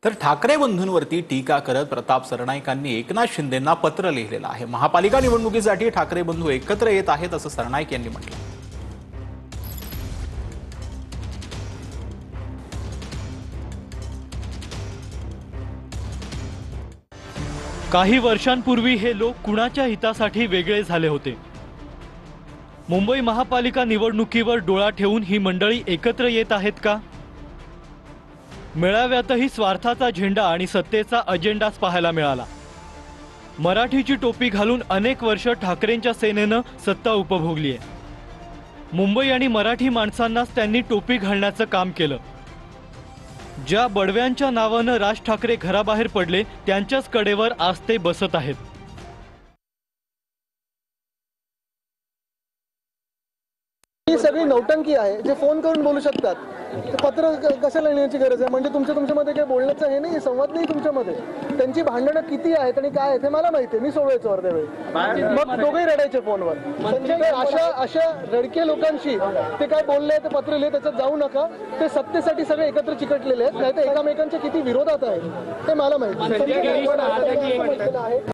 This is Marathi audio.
तर ठाकरे बंधूंवरती टीका करत प्रताप सरनाईकांनी एकनाथ शिंदेंना पत्र लिहिलेलं आहे। महापालिका निवडणुकीसाठी ठाकरे बंधू एकत्र येत आहेत असं सरनाईक यांनी म्हटलं। काही वर्षांपूर्वी हे लोक कुणाच्या हितासाठी वेगळे झाले होते। मुंबई महापालिका निवडणुकीवर डोळा ठेवून ही मंडळी एकत्र येत आहेत का? मेळाव्यातही स्वार्थाचा झेंडा आणि सत्तेचा अजेंडाच पाहायला मिळाला। मराठीची टोपी घालून अनेक वर्ष ठाकरेंच्या सेनेनं सत्ता उपभोगली आहे। मुंबई आणि मराठी माणसांनाच त्यांनी टोपी घालण्याचं काम केलं। ज्या बडव्यांच्या नावानं राज ठाकरे घराबाहेर पडले त्यांच्याच कडेवर आज ते बसत आहेत। ही सगळी नौटंकी आहे। जे फोन करून बोलू शकतात ते पत्र कशाला लिहिण्याची गरज आहे? म्हणजे तुमच्यामध्ये काही बोलण्याचं हे नाही, संवाद नाही तुमच्यामध्ये। त्यांची भांडणं किती आहेत आणि काय आहेत हे मला माहिती आहे, मी सोडवायचो अर्ध्यावेळी, मग दोघेही रडायचे फोनवर। अशा रडके लोकांशी ते काय बोलले ते पत्र लिहिले त्याच्यात जाऊ नका। ते सत्तेसाठी सगळे एकत्र चिकटलेले आहेत, नाही तर एकामेकांच्या किती विरोधात आहेत ते मला माहिती आहे।